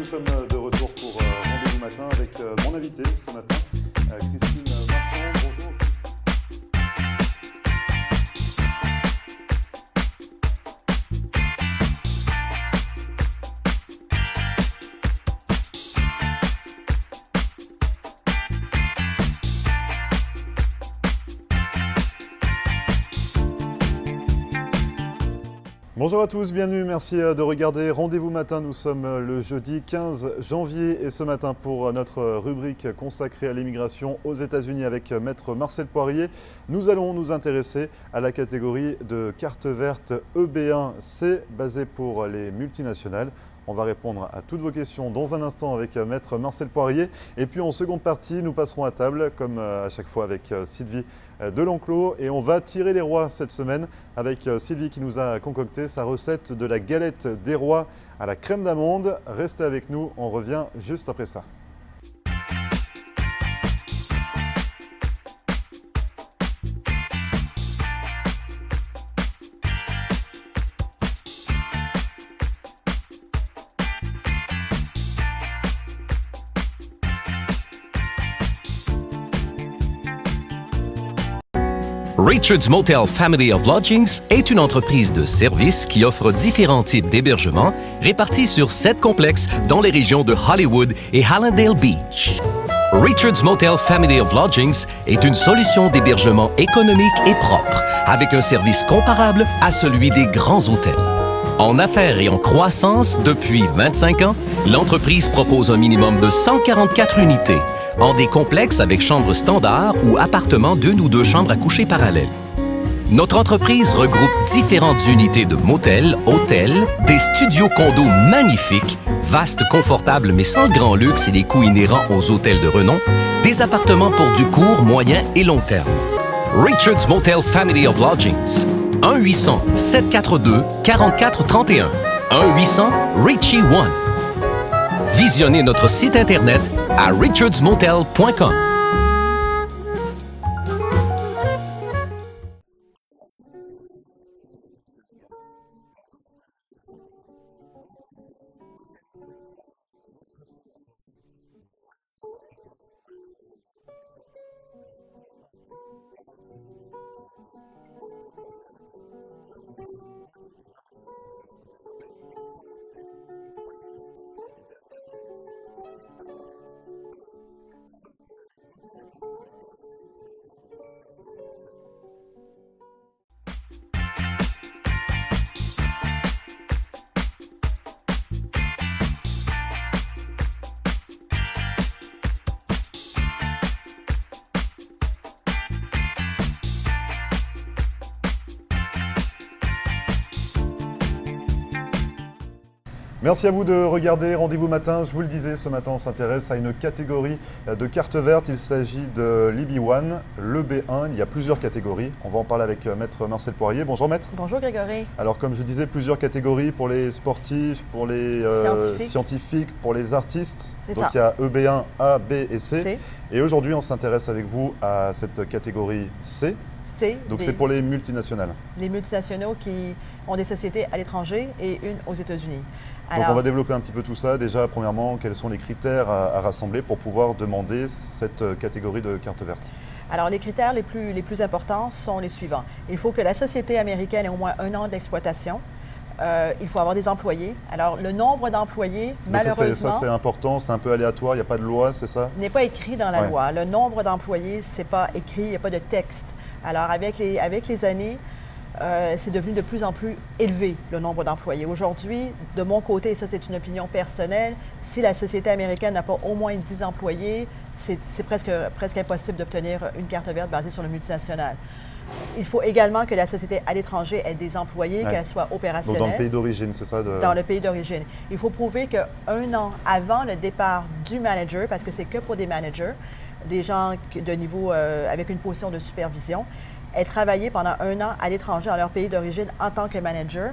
sommes de retour pour Rendez-vous matin avec mon invité ce matin, Christine Marchand. Bonjour. Bonjour à tous, bienvenue, merci de regarder Rendez-vous matin. Nous sommes le jeudi 15 janvier et ce matin pour notre rubrique consacrée à l'immigration aux États-Unis avec Maître Marcel Poirier, nous allons nous intéresser à la catégorie de carte verte EB1C basée pour les multinationales. On va répondre à toutes vos questions dans un instant avec Maître Marcel Poirier. Et puis en seconde partie, nous passerons à table, comme à chaque fois avec Sylvie Delenclos. Et on va tirer les rois cette semaine avec Sylvie qui nous a concocté sa recette de la galette des rois à la crème d'amande. Restez avec nous, on revient juste après ça. Richard's Motel Family of Lodgings est une entreprise de services qui offre différents types d'hébergements répartis sur 7 complexes dans les régions de Hollywood et Hallandale Beach. Richard's Motel Family of Lodgings est une solution d'hébergement économique et propre, avec un service comparable à celui des grands hôtels. En affaires et en croissance depuis 25 ans, l'entreprise propose un minimum de 144 unités, en des complexes avec chambres standards ou appartements d'une ou deux chambres à coucher parallèles. Notre entreprise regroupe différentes unités de motels, hôtels, des studios condos magnifiques, vastes, confortables mais sans le grand luxe et les coûts inhérents aux hôtels de renom, des appartements pour du court, moyen et long terme. Richard's Motel Family of Lodgings. 1-800-742-4431. 1-800-RICHIE-1. Visionnez notre site Internet à richardsmotel.com. Merci à vous de regarder Rendez-vous matin. Je vous le disais, ce matin on s'intéresse à une catégorie de carte verte. Il s'agit de l'EB1, le B1. Il y a plusieurs catégories. On va en parler avec Maître Marcel Poirier. Bonjour Maître. Bonjour Grégory. Alors comme je disais, plusieurs catégories pour les sportifs, pour les scientifiques, pour les artistes. Donc il y a EB1, A, B et C. Et aujourd'hui on s'intéresse avec vous à cette catégorie C. Donc c'est pour les multinationales. Les multinationaux qui ont des sociétés à l'étranger et une aux États-Unis. Donc on va développer un petit peu tout ça. Déjà, premièrement, quels sont les critères à rassembler pour pouvoir demander cette catégorie de carte verte? Alors les critères les plus importants sont les suivants. Il faut que la société américaine ait au moins 1 an d'exploitation. Il faut avoir des employés. Alors le nombre d'employés, malheureusement… Ça c'est important, c'est un peu aléatoire, il n'y a pas de loi, c'est ça? N'est pas écrit dans la loi. Le nombre d'employés, c'est pas écrit, il n'y a pas de texte. Alors avec les années, c'est devenu de plus en plus élevé, le nombre d'employés. Aujourd'hui, de mon côté, et ça c'est une opinion personnelle, si la société américaine n'a pas au moins 10 employés, c'est presque impossible d'obtenir une carte verte basée sur le multinational. Il faut également que la société à l'étranger ait des employés, qu'elle soit opérationnelle. Donc dans le pays d'origine, c'est ça? Dans le pays d'origine. Il faut prouver qu'1 an avant le départ du manager, parce que c'est que pour des managers, des gens de niveau avec une position de supervision, aient travaillé pendant 1 an à l'étranger dans leur pays d'origine en tant que manager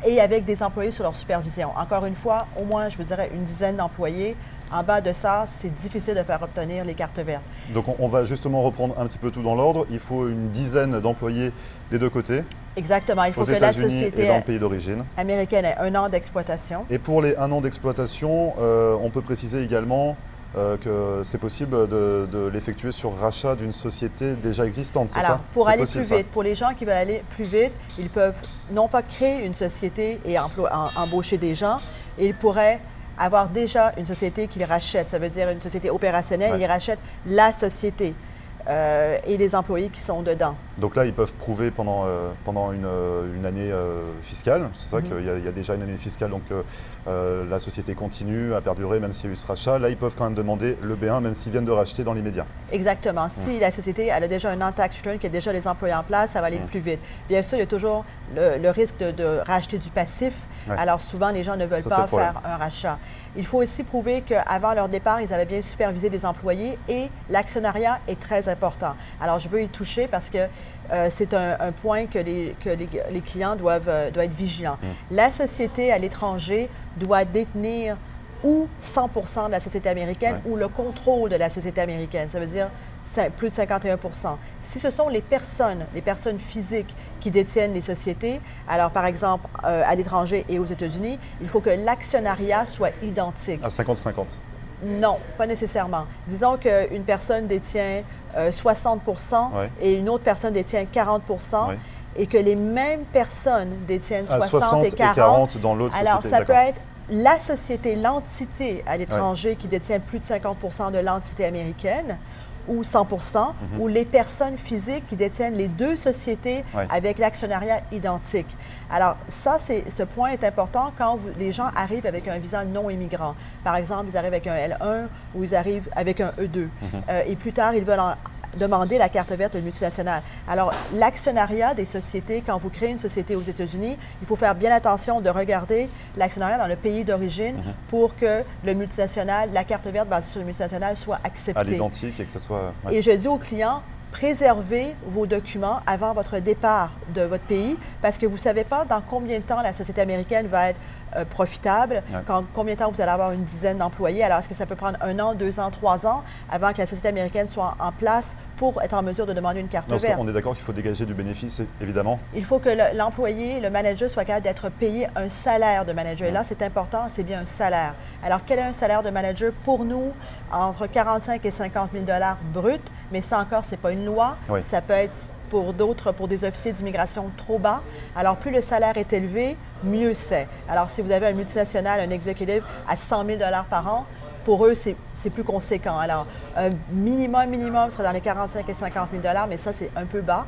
et avec des employés sous leur supervision. Encore une fois, au moins, je vous dirais, une dizaine d'employés En bas de ça, c'est difficile de faire obtenir les cartes vertes. Donc on va justement reprendre un petit peu tout dans l'ordre. Il faut une dizaine d'employés des deux côtés. Exactement. Il faut aux que la États-Unis société et dans le pays d'origine. américaine ait 1 an d'exploitation. Et pour les 1 an d'exploitation, on peut préciser également que c'est possible de l'effectuer sur rachat d'une société déjà existante, c'est ça? Alors, pour C'est aller possible, plus vite, pour les gens qui veulent aller plus vite, ils peuvent non pas créer une société et embaucher des gens, ils pourraient avoir déjà une société qu'ils rachètent. Ça veut dire une société opérationnelle, ils rachètent la société et les employés qui sont dedans. Donc là, ils peuvent prouver pendant une année fiscale, c'est ça qu'il y a déjà une année fiscale, donc la société continue à perdurer même s'il y a eu ce rachat. Là, ils peuvent quand même demander le B1 même s'ils viennent de racheter dans l'immédiat. Exactement. Si la société elle a déjà un non-tax return, qui a déjà les employés en place, ça va aller plus vite. Bien sûr, il y a toujours le risque de racheter du passif. Alors souvent, les gens ne veulent pas faire un rachat. Il faut aussi prouver qu'avant leur départ, ils avaient bien supervisé les employés et l'actionnariat est très important. Alors, je veux y toucher parce que c'est un point que les clients doivent être vigilants. La société à l'étranger doit détenir ou 100% de la société américaine ou le contrôle de la société américaine. Ça veut dire plus de 51%. Si ce sont les personnes physiques qui détiennent les sociétés, alors par exemple à l'étranger et aux États-Unis, il faut que l'actionnariat soit identique. À 50-50? Non, pas nécessairement. Disons qu'une personne détient 60% et une autre personne détient 40%. Et que les mêmes personnes détiennent 60 et 40 dans l'autre société. Alors, ça peut être la société, l'entité à l'étranger qui détient plus de 50% de l'entité américaine ou 100%, ou les personnes physiques qui détiennent les deux sociétés avec l'actionnariat identique. Alors ça, ce point est important quand les gens arrivent avec un visa non immigrant. Par exemple, ils arrivent avec un L1 ou ils arrivent avec un E2. Et plus tard, ils veulent demander la carte verte multinationale. Alors, l'actionnariat des sociétés, quand vous créez une société aux États-Unis, il faut faire bien attention de regarder l'actionnariat dans le pays d'origine pour que le multinational, la carte verte basée sur le multinational soit acceptée. À l'identique et que ce soit... Et je dis aux clients, préservez vos documents avant votre départ de votre pays parce que vous ne savez pas dans combien de temps la société américaine va être profitable, combien de temps vous allez avoir une dizaine d'employés. Alors, est-ce que ça peut prendre 1 an, 2 ans, 3 ans avant que la société américaine soit en place pour être en mesure de demander une carte verte? On est d'accord qu'il faut dégager du bénéfice, évidemment. Il faut que l'employé, le manager, soit capable d'être payé un salaire de manager. Et là, c'est important, c'est bien un salaire. Alors, quel est un salaire de manager? Pour nous, entre 45 et 50 000 $ brut, mais ça encore, ce n'est pas une loi. Ça peut être pour d'autres, pour des officiers d'immigration trop bas. Alors, plus le salaire est élevé, mieux c'est. Alors, si vous avez un multinational, un exécutif à 100 000 $ par an, pour eux, c'est plus conséquent. Alors, un minimum serait dans les 45 et 50 000 $, mais ça, c'est un peu bas.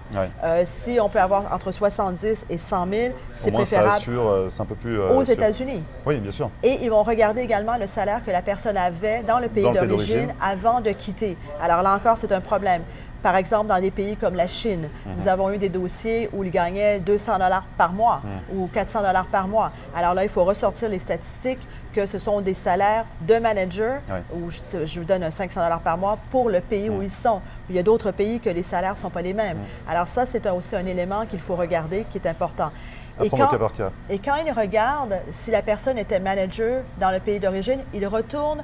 Si on peut avoir entre 70 et 100 000, c'est préférable. Ça assure, c'est un peu plus... aux États-Unis. Oui, bien sûr. Et ils vont regarder également le salaire que la personne avait dans le pays d'origine avant de quitter. Alors là encore, c'est un problème. Par exemple, dans des pays comme la Chine, nous avons eu des dossiers où ils gagnaient 200 $ par mois ou 400 $ par mois. Alors là, il faut ressortir les statistiques que ce sont des salaires de managers où je vous donne 500 $ par mois pour le pays où ils sont. Il y a d'autres pays que les salaires ne sont pas les mêmes. Alors ça, c'est aussi un élément qu'il faut regarder qui est important. À prendre au cas par cas. Et quand ils regardent, si la personne était manager dans le pays d'origine, il retourne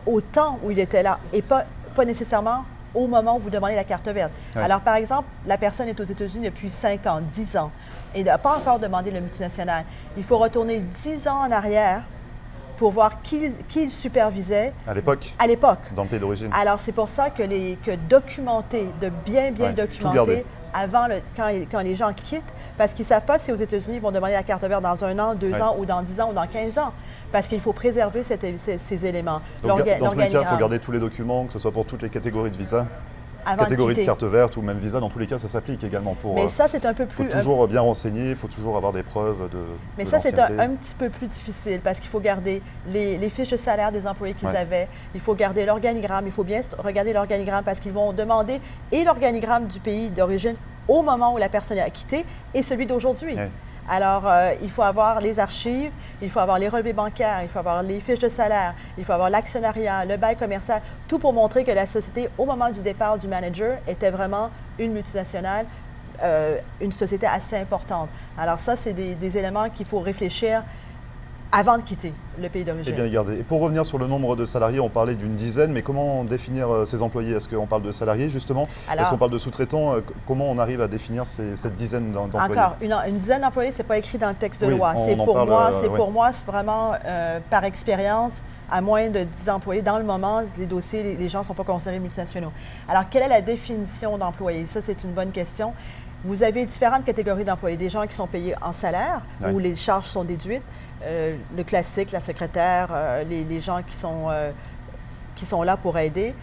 au temps où il était là et pas nécessairement au moment où vous demandez la carte verte. Alors, par exemple, la personne est aux États-Unis depuis 5 ans, 10 ans, et n'a pas encore demandé le multinational. Il faut retourner 10 ans en arrière pour voir qui il supervisait. À l'époque? À l'époque. Dans le pays d'origine. Alors, c'est pour ça que documenter, de bien documenter avant quand les gens quittent, parce qu'ils ne savent pas si aux États-Unis, ils vont demander la carte verte dans 1 an, 2 ans, ou dans 10 ans, ou dans 15 ans. Parce qu'il faut préserver ces éléments. Donc, dans tous les cas, il faut garder tous les documents, que ce soit pour toutes les catégories de visa, catégorie de carte verte ou même visa. Dans tous les cas, ça s'applique également. Mais ça, c'est un peu plus... Il faut toujours bien renseigner, il faut toujours avoir des preuves de Mais ça, c'est un petit peu plus difficile parce qu'il faut garder les fiches de salaire des employés qu'ils avaient. Il faut garder l'organigramme. Il faut bien regarder l'organigramme parce qu'ils vont demander et l'organigramme du pays d'origine au moment où la personne a quitté et celui d'aujourd'hui. Alors, il faut avoir les archives, il faut avoir les relevés bancaires, il faut avoir les fiches de salaire, il faut avoir l'actionnariat, le bail commercial, tout pour montrer que la société, au moment du départ du manager, était vraiment une multinationale, une société assez importante. Alors ça, c'est des éléments qu'il faut réfléchir avant de quitter le pays Et d'origine. bien gardé. Et pour revenir sur le nombre de salariés, on parlait d'une dizaine, mais comment définir ces employés? Est-ce qu'on parle de salariés justement? Est-ce qu'on parle de sous-traitants? Comment on arrive à définir cette dizaine d'employés? Encore, une dizaine d'employés, ce n'est pas écrit dans le texte de Oui, loi. on C'est en pour parle, moi, oui. c'est vraiment par expérience, à moins de 10 employés. Dans le moment, les dossiers, les gens ne sont pas considérés multinationaux. Alors, quelle est la définition d'employés? Ça, c'est une bonne question. Vous avez différentes catégories d'employés. Des gens qui sont payés en salaire, Oui. où les charges sont déduites. Le classique, la secrétaire, les gens qui sont là pour aider.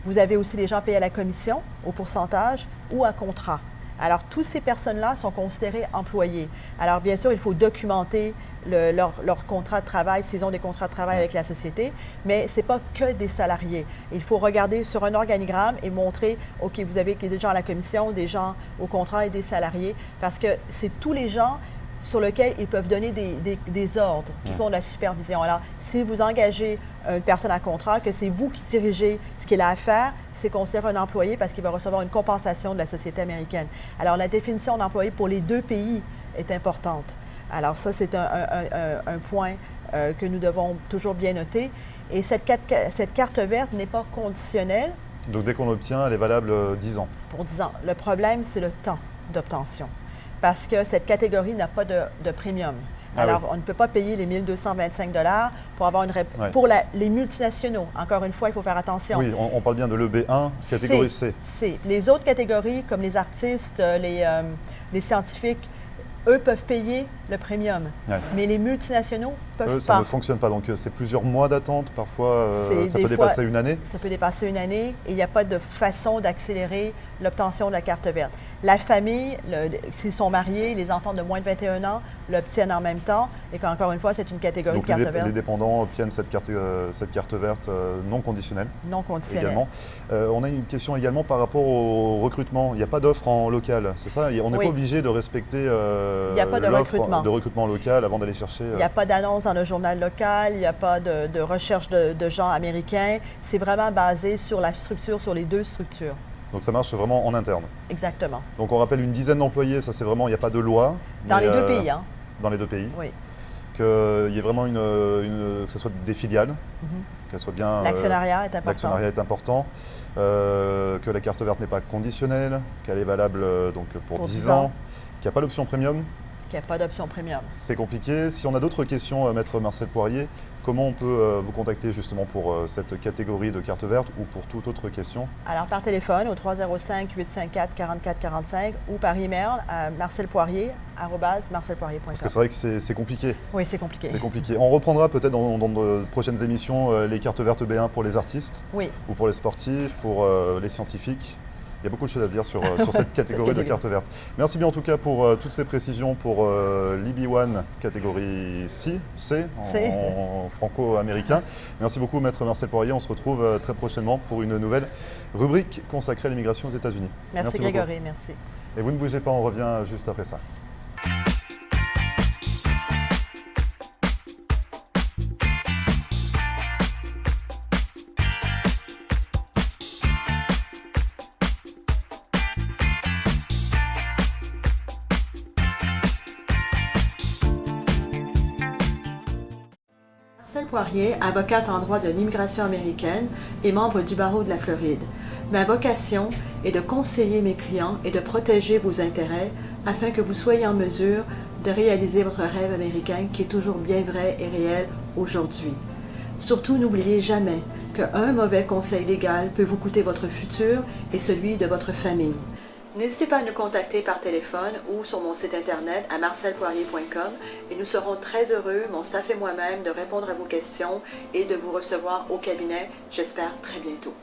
Vous avez aussi les gens payés à la commission, au pourcentage ou à contrat. Alors, toutes ces personnes-là sont considérées employés. Alors, bien sûr, il faut documenter leur contrat de travail, s'ils ont des contrats de travail avec la société, mais ce n'est pas que des salariés. Il faut regarder sur un organigramme et montrer, OK, vous avez des gens à la commission, des gens au contrat et des salariés, parce que c'est tous les gens sur lesquels ils peuvent donner des ordres, qui font de la supervision. Alors, si vous engagez une personne à contrat, que c'est vous qui dirigez ce qu'il a à faire, c'est considéré un employé parce qu'il va recevoir une compensation de la société américaine. Alors, la définition d'employé pour les deux pays est importante. Alors, ça, c'est un point que nous devons toujours bien noter. Et cette carte verte n'est pas conditionnelle. Donc dès qu'on l'obtient, elle est valable 10 ans. Pour 10 ans. Le problème, c'est le temps d'obtention. Parce que cette catégorie n'a pas de premium. Alors, on ne peut pas payer les 1 225 $ pour avoir une réponse. Pour les multinationaux, encore une fois, il faut faire attention. Oui, on parle bien de l'EB1, catégorie C. Les autres catégories, comme les artistes, les scientifiques, eux peuvent payer le premium. Mais les multinationaux peuvent pas. Ça ne fonctionne pas. Donc, c'est plusieurs mois d'attente. Parfois, ça peut dépasser une année. Ça peut dépasser une année et il n'y a pas de façon d'accélérer l'obtention de la carte verte. La famille, s'ils sont mariés, les enfants de moins de 21 ans l'obtiennent en même temps et qu'encore une fois, c'est une catégorie donc de carte verte. Les dépendants obtiennent cette carte verte non conditionnelle. Non conditionnelle. Également. On a une question également par rapport au recrutement. Il n'y a pas d'offre en local, c'est ça? On n'est pas obligé de respecter l'offre de recrutement local avant d'aller chercher. Il n'y a pas d'annonce dans le journal local, il n'y a pas de recherche de gens américains. C'est vraiment basé sur la structure, sur les deux structures. Donc ça marche vraiment en interne. Exactement. Donc on rappelle une dizaine d'employés, ça c'est vraiment, il n'y a pas de loi. Dans les deux pays, hein? Dans les deux pays. Oui. Qu'il y ait vraiment que ce soit des filiales, qu'elles soient bien. L'actionnariat est important. L'actionnariat est important. Que la carte verte n'est pas conditionnelle, qu'elle est valable donc pour 10 ans, qu'il n'y a pas l'option premium. Qu'il n'y a pas d'option premium. C'est compliqué. Si on a d'autres questions, Maître Marcel Poirier, comment on peut vous contacter justement pour cette catégorie de carte verte ou pour toute autre question? Alors par téléphone au 305-854-4445 ou par email à marcelpoirier@marcelpoirier.com. Parce que c'est vrai que c'est compliqué. Oui, c'est compliqué. C'est compliqué. On reprendra peut-être dans de prochaines émissions les cartes vertes B1 pour les artistes ou pour les sportifs, pour les scientifiques. Il y a beaucoup de choses à dire sur cette catégorie de carte verte. Merci bien en tout cas pour toutes ces précisions pour l'EB1 catégorie C en franco-américain. Merci beaucoup Maître Marcel Poirier. On se retrouve très prochainement pour une nouvelle rubrique consacrée à l'immigration aux États-Unis. Merci Grégory, merci. Et vous ne bougez pas, on revient juste après ça. Marcel Poirier, avocate en droit de l'immigration américaine et membre du barreau de la Floride. Ma vocation est de conseiller mes clients et de protéger vos intérêts afin que vous soyez en mesure de réaliser votre rêve américain qui est toujours bien vrai et réel aujourd'hui. Surtout, n'oubliez jamais qu'un mauvais conseil légal peut vous coûter votre futur et celui de votre famille. N'hésitez pas à nous contacter par téléphone ou sur mon site internet à marcelpoirier.com et nous serons très heureux, mon staff et moi-même, de répondre à vos questions et de vous recevoir au cabinet, j'espère très bientôt.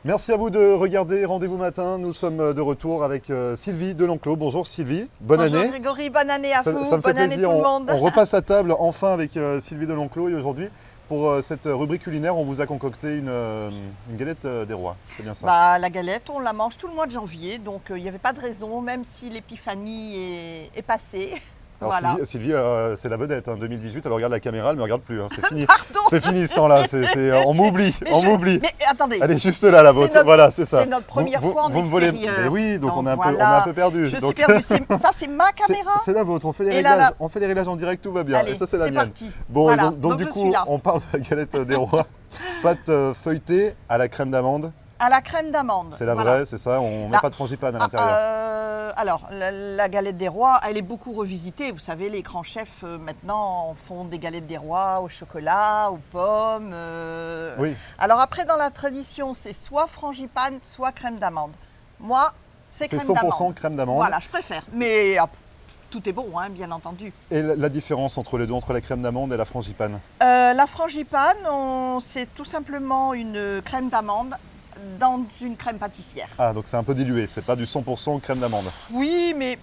Merci à vous de regarder Rendez-vous Matin. Nous sommes de retour avec Sylvie Delenclos. Bonjour Sylvie, bonne année. Bonjour Grégory, bonne année à vous, Ça me fait bonne année plaisir. tout le monde. On repasse à table enfin avec Sylvie Delenclos et aujourd'hui, pour cette rubrique culinaire, on vous a concocté une galette des rois. C'est bien ça? Bah, la galette, on la mange tout le mois de janvier, donc il n'y avait pas de raison, même si l'épiphanie est passée. Alors Voilà. Sylvie, c'est la vedette, 2018, elle regarde la caméra, elle ne me regarde plus, c'est fini. Pardon. C'est fini ce temps-là, on m'oublie, on m'oublie. Mais attendez, Elle est juste là, la vôtre, voilà, c'est ça. c'est notre première fois en vous me volez. extérieur. Mais oui, donc on est voilà. un peu perdu. Je Donc, suis perdue. Ça, c'est ma caméra. C'est la vôtre, on fait les Et réglages, là. on fait les réglages en direct, tout va bien. Allez, Et ça, c'est la c'est mienne. parti. Bon, Voilà. donc Donc, du je coup, suis là. on parle de la galette des rois. Pâte feuilletée à la crème d'amande. À la crème d'amande. C'est la Voilà. vraie, c'est ça, on met Là. pas de frangipane à l'intérieur. Alors, la galette des rois, elle est beaucoup revisitée. Vous savez, les grands chefs maintenant font des galettes des rois au chocolat, aux pommes. Oui, Alors après, dans la tradition, c'est soit frangipane, soit crème d'amande. Moi, c'est c'est crème 100% d'amande. crème d'amande. Voilà, je préfère. Mais tout est bon, hein, bien entendu. Et la différence entre les deux, entre la crème d'amande et la frangipane? La frangipane, c'est tout simplement une crème d'amande dans une crème pâtissière. Ah, donc c'est un peu dilué, c'est pas du 100% crème d'amande. Oui, mais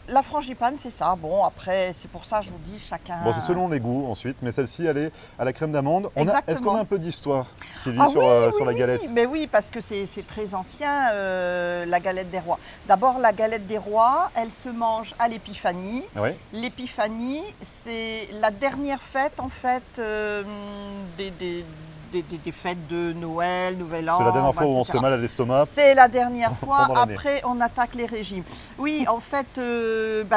la frangipane, c'est ça. Bon, après, c'est pour ça, je vous dis, chacun... Bon, c'est selon les goûts ensuite, mais celle-ci, elle est à la crème d'amande. Est-ce Exactement. qu'on a un peu d'histoire, Sylvie, Ah sur la galette? Oui, mais oui, parce que c'est très ancien, la galette des rois. D'abord, la galette des rois, elle se mange à l'épiphanie. Oui, L'épiphanie, c'est la dernière fête, en fait, des fêtes de Noël, Nouvel An. c'est la dernière fois où on se etc. fait mal à l'estomac. C'est la dernière fois, Pendant l'année. après on attaque les régimes. Oui, en fait,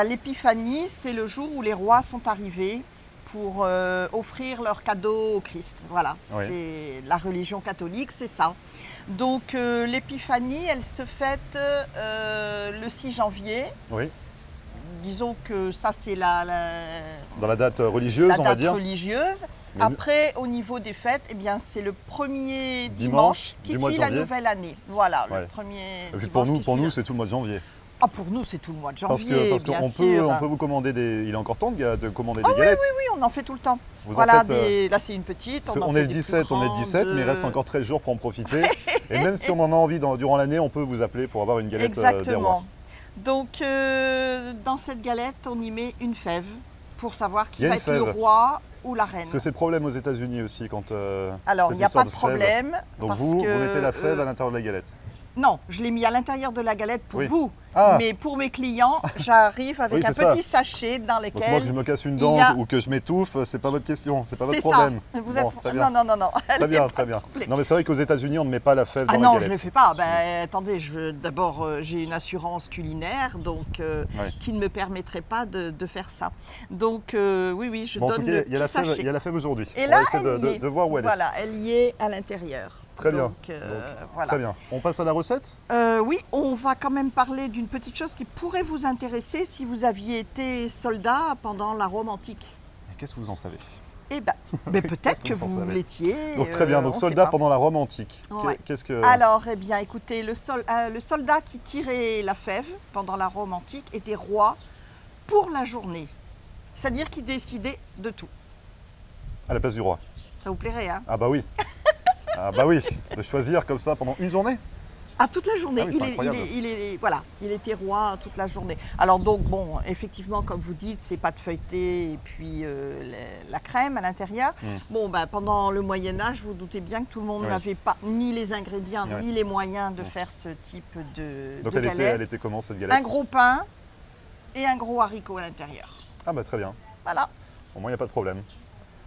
l'épiphanie, c'est le jour où les rois sont arrivés pour offrir leurs cadeaux au Christ. Voilà, Oui. c'est la religion catholique, c'est ça. Donc l'épiphanie, elle se fête le 6 janvier. Oui, Disons que ça, c'est dans la date religieuse, la on va date dire. religieuse. Mais nous- Après, au niveau des fêtes, eh bien, c'est le premier Dimanche dimanche qui du mois de suit la janvier. nouvelle année. Voilà, Ouais. le premier Et puis dimanche qui pour suit nous, la- c'est tout le mois de janvier. Ah, pour nous, c'est tout le mois de Parce janvier, parce bien qu'on sûr. peut vous commander des. Il est encore temps de commander Ah des galettes. Oui, on en fait tout le temps. Vous en Voilà, faites, là, c'est une petite. Parce en qu'on fait est le des plus 17, mais il reste grandes. encore 13 jours pour en profiter. Et même si on en a envie durant l'année, on peut vous appeler pour avoir une galette des rois. Exactement. Donc, dans cette galette, on y met une fève pour savoir qui Il y a va une être le fève. roi ou la reine. Parce que c'est le problème aux États-Unis aussi quand. Alors, cette il n'y a histoire pas de fève. problème. Donc parce vous que, mettez la fève à l'intérieur de la galette. Non, je l'ai mis à l'intérieur de la galette pour Oui. vous. Ah. Mais pour mes clients, j'arrive avec Oui, un c'est ça. petit sachet dans Donc moi lequel. que je me casse une il dent y a- ou que je m'étouffe, c'est pas votre question, c'est pas votre C'est problème. ça. Vous Bon, êtes... très bien. Non. Très bien, très bien. Non mais c'est vrai qu'aux États-Unis, on ne met pas la fève dans Ah la non, galette. je ne le fais pas. Ben, attendez, d'abord, j'ai une assurance culinaire donc, Ouais. qui ne me permettrait pas de faire ça. Donc, oui, je Bon, en donne tout cas, le il y a la petit fève, sachet. il y a la fève aujourd'hui. Et On là, va essayer elle y est. de voir où elle est. Voilà, elle y est à l'intérieur. Très bien. Donc, Donc, voilà. Très bien. On passe à la recette? Oui, on va quand même parler d'une petite chose qui pourrait vous intéresser si vous aviez été soldat pendant la Rome antique. Mais qu'est-ce que vous en savez? Eh bien, mais peut-être que Qu'est-ce que vous en vous savez l'étiez. Donc très bien, donc on sait soldat pas. pendant la Rome antique. Ouais. Qu'est-ce que... Alors, eh bien, écoutez, le soldat qui tirait la fève pendant la Rome antique était roi pour la journée. C'est-à-dire qu'il décidait de tout. À la place du roi. Ça vous plairait, hein? Ah bah oui. Ah bah oui, de choisir comme ça pendant une journée. Ah, toute la journée. Ah oui, c'est incroyable. Voilà, il était roi toute la journée. Alors donc, bon, effectivement, comme vous dites, c'est pâte feuilletée et puis la crème à l'intérieur. Bon, ben, pendant le Moyen-Âge, vous doutez bien que tout le monde Oui. n'avait pas ni les ingrédients, Oui. ni les moyens de faire ce type de Donc galette. elle était comment cette galette? Un gros pain et un gros haricot à l'intérieur. Ah bah très bien. Voilà. Au moins il n'y a pas de problème.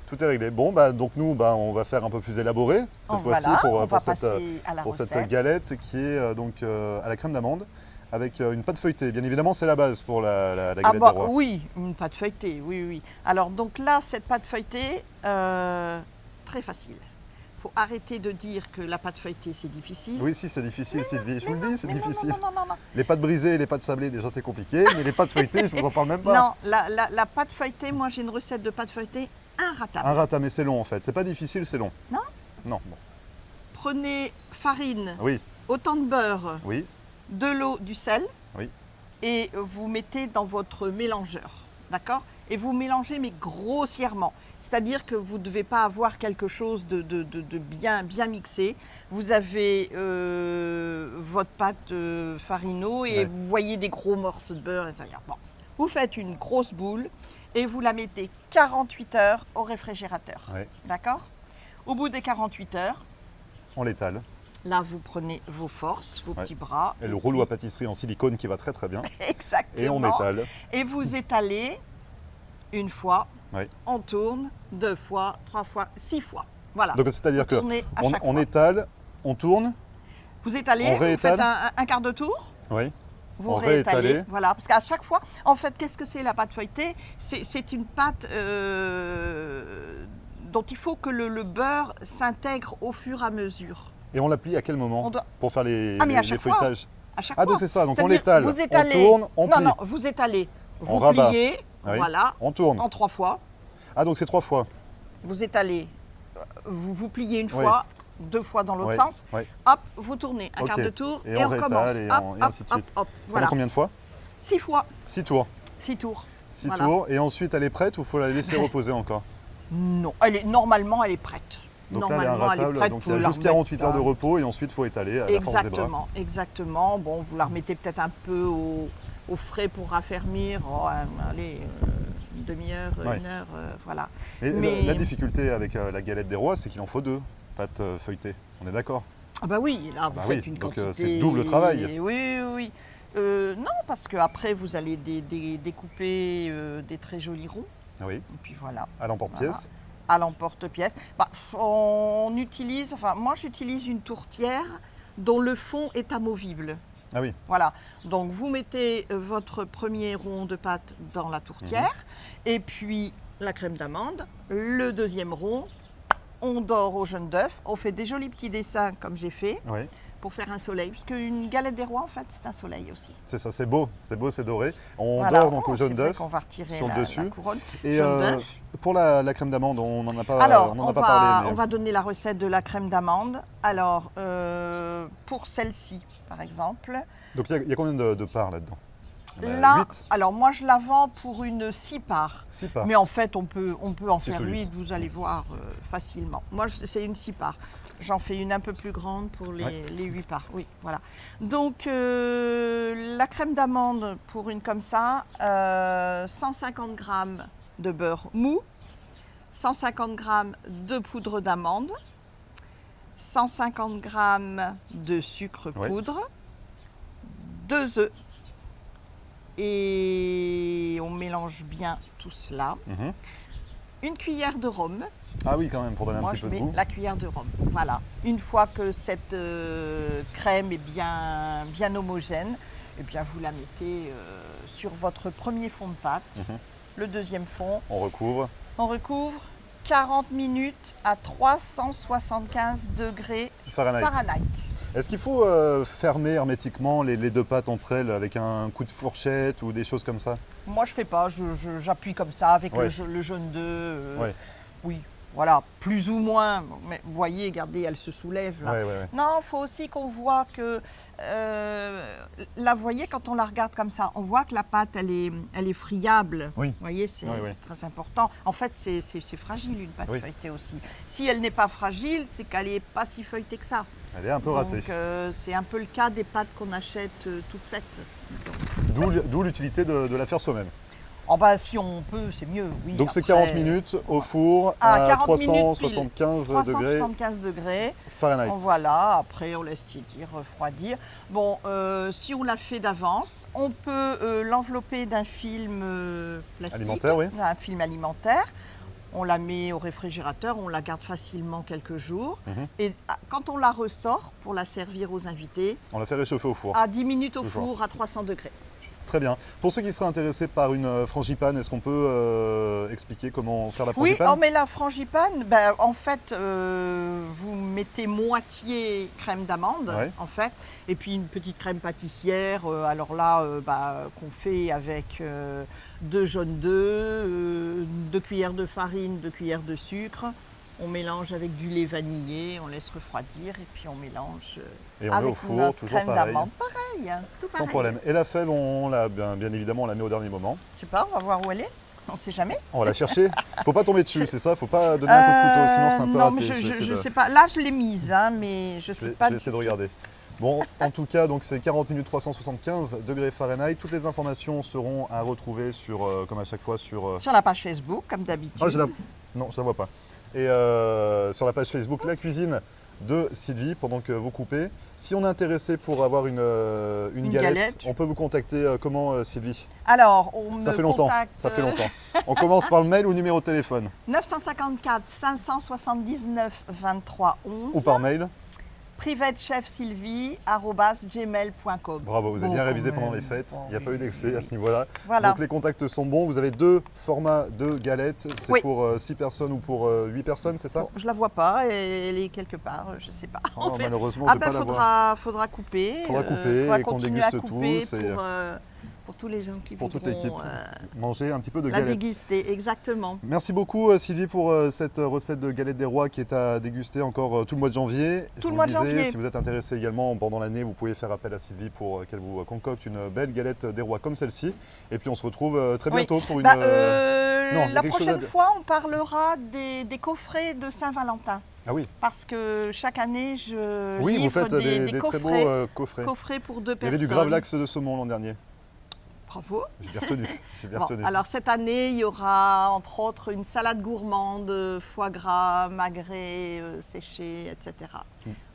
Tout est réglé. Bon, bah, donc nous, on va faire un peu plus élaboré cette fois-ci Voilà, pour, on pour va cette, passer à la pour cette recette. galette qui est donc à la crème d'amande avec une pâte feuilletée. Bien évidemment, c'est la base pour la galette Ah bah des rois. oui, une pâte feuilletée, oui. Alors donc là, cette pâte feuilletée, très facile. Il faut arrêter de dire que la pâte feuilletée, c'est difficile. Oui, si, c'est difficile, Sylvie. Je vous le dis, c'est Mais non, difficile. Non. Les pâtes brisées et les pâtes sablées, déjà, c'est compliqué. Mais les pâtes feuilletées, je vous en parle même pas. Non, la pâte feuilletée, moi j'ai une recette de pâte feuilletée inratable. Un ratam, mais c'est long en fait. C'est pas difficile, c'est long. Non? Non, bon. Prenez farine, Oui, autant de beurre, oui, de l'eau, du sel, oui. et vous mettez dans votre mélangeur, d'accord? et vous mélangez mais grossièrement. C'est-à-dire que vous ne devez pas avoir quelque chose de bien mixé. Vous avez votre pâte farino et vous voyez des gros morceaux de beurre, etc. Bon. Vous faites une grosse boule et vous la mettez 48 heures au réfrigérateur. Ouais. D'accord? Au bout des 48 heures, On l'étale. là, vous prenez vos forces, vos petits bras. Et le rouleau à pâtisserie en silicone qui va très très bien. Exactement. Et on étale. Et vous étalez une fois, Ouais. on tourne 2 fois, 3 fois, 6 fois. Voilà. Donc c'est-à-dire que Tournez à chaque on fois. étale, on tourne, Vous étalez, on vous réétale. faites un quart de tour, oui, vous On réétalez. réétalait. Voilà, parce qu'à chaque fois, en fait, qu'est-ce que c'est la pâte feuilletée? C'est une pâte dont il faut que le beurre s'intègre au fur et à mesure. et on l'applique à quel moment On doit- pour faire les, Ah, mais à les chaque fois. feuilletages? À chaque Ah fois. donc c'est ça, donc on C'est-à-dire, l'étale, vous étalez. on tourne, on plie, Non, vous étalez, On vous rabat. pliez, Oui. voilà, on tourne. en 3 fois. Ah donc c'est 3 fois. Vous étalez, vous pliez une Oui. fois, 2 fois dans l'autre Oui, sens, oui. hop, vous tournez un Ok. quart de tour Et et, on on réétale recommence. et Hop, et ainsi de suite. hop, Pendant voilà. combien de fois? 6 fois, 6 tours. 6 tours. 6 Voilà. tours et ensuite elle est prête ou il faut la laisser reposer encore? Non, normalement, elle est prête. Donc là elle est Normalement, inratable, prête donc il pour y a la juste remettre 48 heures de là. repos et ensuite il faut étaler à la force des bras. Exactement, exactement. Bon, vous la remettez peut-être un peu au frais pour raffermir. Oh, allez, une demi-heure, Ouais. 1 heure, voilà. Et Mais- la difficulté avec la galette des rois, c'est qu'il en faut 2 pâtes feuilletées. On est d'accord? Ah bah oui, là vous Bah faites oui, une donc, quantité. c'est double travail. Oui, oui, oui. Non, parce qu'après vous allez découper des très jolis ronds. Oui, Et puis voilà, à l'emporte-pièce. à l'emporte-pièce. Bah, on utilise, enfin moi j'utilise une tourtière dont le fond est amovible. Ah oui, Voilà, donc vous mettez votre premier rond de pâte dans la tourtière et puis la crème d'amande, le deuxième rond, on dore au jaune d'œuf, on fait des jolis petits dessins comme j'ai fait oui. pour faire un soleil, puisque une galette des rois en fait c'est un soleil aussi. C'est ça, c'est beau, c'est doré. On Voilà. dort donc au Oh, jaune c'est vrai d'œuf qu'on va retirer sur le la dessus. couronne. Et Jaune d'œuf. pour la crème d'amande, on n'en a pas, Alors, on en a pas parlé. on mais- va donner la recette de la crème d'amande. Alors, pour celle-ci, par exemple, Donc il y a combien de parts là-dedans? là, 8, alors moi je la vends pour une 6 parts. 6 parts. Mais en fait, on peut en Six faire ou huit. 8, vous allez voir facilement. Moi, c'est une 6 parts. J'en fais une un peu plus grande pour les, Ouais. les 8 parts. Oui, voilà. Donc, la crème d'amande, pour une comme ça, 150 g de beurre mou, 150 g de poudre d'amande, 150 g de sucre Ouais. poudre, 2 œufs. Et on mélange bien tout cela. Mhm. Une cuillère de rhum. Ah oui, quand même, pour donner un Moi, petit je peu de mets goût. la cuillère de rhum. Voilà. Une fois que cette crème est bien homogène, eh bien, vous la mettez sur votre premier fond de pâte. Mhm. Le deuxième fond, On recouvre. on recouvre 40 minutes à 375 degrés Fahrenheit. Fahrenheit. Est-ce qu'il faut fermer hermétiquement les 2 pâtes entre elles avec un coup de fourchette ou des choses comme ça? Moi, je fais pas. J'appuie comme ça avec Ouais. le jaune d'œuf. Ouais. Oui, voilà, plus ou moins. Mais vous voyez, regardez, elle se soulève là. Ouais. Non, il faut aussi qu'on voit que, là, vous voyez, quand on la regarde comme ça, on voit que la pâte, elle est friable. Oui. Vous voyez, c'est Oui. c'est très important. En fait, c'est fragile, une pâte Oui. feuilletée aussi. Si elle n'est pas fragile, c'est qu'elle n'est pas si feuilletée que ça. Elle est un peu ratée. Donc, c'est un peu le cas des pâtes qu'on achète toutes faites. D'où l'utilité de la faire soi-même. Oh bah, si on peut, c'est mieux, oui. Donc c'est après, 40 minutes au four Ah, à 40 minutes pile. 375 degrés 375 degrés. Fahrenheit. Voilà, après on laisse tiédir, refroidir. Bon, si on l'a fait d'avance, on peut l'envelopper d'un film plastique, Alimentaire, oui. un film alimentaire. On la met au réfrigérateur, on la garde facilement quelques jours. Mhm. Et quand on la ressort pour la servir aux invités, On la fait réchauffer au four. à 10 minutes au Toujours. four à 300 degrés. Très bien. Pour ceux qui seraient intéressés par une frangipane, est-ce qu'on peut expliquer comment faire la Oui, frangipane? mais la frangipane, ben, en fait, vous mettez moitié crème d'amande, Ouais. en fait, et puis une petite crème pâtissière. Alors là, qu'on fait avec 2 jaunes d'œufs, 2 cuillères de farine, 2 cuillères de sucre. On mélange avec du lait vanillé, on laisse refroidir et puis on mélange Et on met au avec four, notre toujours crème pareil. d'amande. Pareil, hein, tout Sans pareil. problème. Et la fève, bien évidemment, on la met au dernier moment. Je sais pas, on va voir où elle est. On ne sait jamais. On va la chercher. Faut pas tomber dessus, c'est ça? Faut pas donner un coup de couteau, sinon c'est un peu non, raté. mais je sais pas. Là, je l'ai mise, hein, mais je sais pas. Je vais essayer de regarder. Bon, en tout cas, donc c'est 40 minutes 375 degrés Fahrenheit. Toutes les informations seront à retrouver sur, comme à chaque fois, sur Sur la page Facebook, comme d'habitude. Ah, non, je la vois pas. Et sur la page Facebook, la cuisine de Sylvie, pendant que vous coupez. Si on est intéressé pour avoir une galette, on peut vous contacter comment, Sylvie? Alors, on Ça me fait longtemps. contacte Ça fait longtemps. On commence par le mail ou le numéro de téléphone? 954 579 23 11 ou par mail? privatechefsylvie@gmail.com. Bravo, vous avez bien Bon, révisé quand pendant même. les fêtes. Bon, Il n'y a oui. pas eu d'excès à ce niveau-là. Voilà. Donc les contacts sont bons. Vous avez 2 formats de galettes. C'est Oui. pour 6 personnes ou pour 8 personnes, c'est ça? Bon, je la vois pas, elle est quelque part, je sais pas. Oh, En fait, malheureusement, je ne vais pas la voir. faudra couper. Faudra couper faudra et qu'on continuer déguste à couper tous et- pour tous les gens qui Pour toute voudront l'équipe, manger un petit peu de la galettes. déguster, exactement. Merci beaucoup Sylvie pour cette recette de galette des rois qui est à déguster encore tout le mois de janvier. Tout Je le vous mois de disais, janvier. Si vous êtes intéressé également pendant l'année, vous pouvez faire appel à Sylvie pour qu'elle vous concocte une belle galette des rois comme celle-ci. Et puis on se retrouve très Oui. bientôt pour une... Bah, non, il y a la quelque chose prochaine à- fois, on parlera des coffrets de Saint-Valentin. Ah oui, Parce que chaque année, je oui, vous livre faites des très coffrets, beaux coffrets. coffrets pour 2 Il y personnes. avait du gravlax de saumon l'an dernier. Bravo. J'ai bien retenu. J'ai bien Bon, retenu. alors cette année, il y aura entre autres une salade gourmande, foie gras, magret, séché, etc.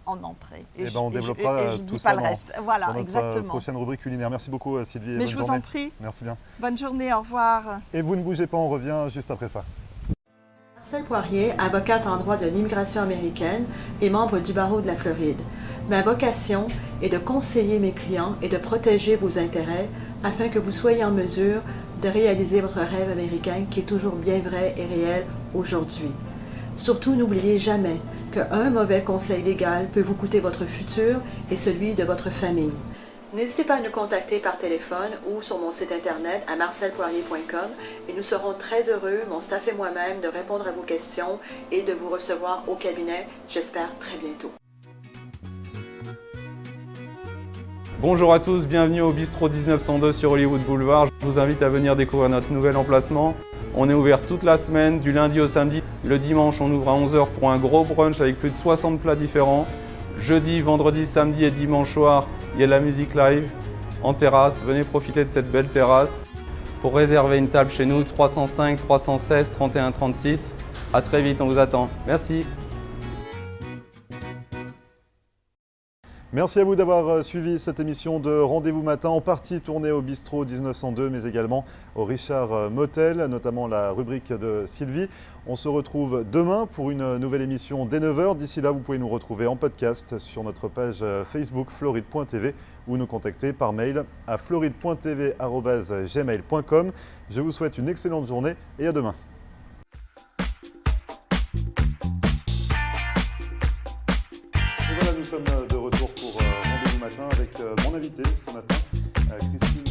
en entrée. Et ben on développera et je tout dis ça pas le reste. Voilà, dans notre exactement. prochaine rubrique culinaire. Merci beaucoup Sylvie et Mais bonne je vous journée. en prie. Merci bien. Bonne journée, au revoir. Et vous ne bougez pas, on revient juste après ça. Marcel Poirier, avocate en droit de l'immigration américaine et membre du barreau de la Floride. Ma vocation est de conseiller mes clients et de protéger vos intérêts afin que vous soyez en mesure de réaliser votre rêve américain qui est toujours bien vrai et réel aujourd'hui. Surtout, n'oubliez jamais qu'un mauvais conseil légal peut vous coûter votre futur et celui de votre famille. N'hésitez pas à nous contacter par téléphone ou sur mon site internet à marcelpoirier.com et nous serons très heureux, mon staff et moi-même, de répondre à vos questions et de vous recevoir au cabinet, j'espère très bientôt. Bonjour à tous, bienvenue au Bistrot 1902 sur Hollywood Boulevard. Je vous invite à venir découvrir notre nouvel emplacement. On est ouvert toute la semaine, du lundi au samedi. Le dimanche, on ouvre à 11h pour un gros brunch avec plus de 60 plats différents. Jeudi, vendredi, samedi et dimanche soir, il y a de la musique live en terrasse. Venez profiter de cette belle terrasse. Pour réserver une table chez nous, 305 316 31 36. À très vite, on vous attend. Merci. Merci à vous d'avoir suivi cette émission de Rendez-vous Matin, en partie tournée au Bistrot 1902, mais également au Richard Motel, notamment la rubrique de Sylvie. On se retrouve demain pour une nouvelle émission dès 9h. D'ici là, vous pouvez nous retrouver en podcast sur notre page Facebook floride.tv ou nous contacter par mail à floride.tv@gmail.com. Je vous souhaite une excellente journée et à demain. Et voilà, nous sommes de retour pour Rendez-vous Matin avec mon invité ce matin, Christine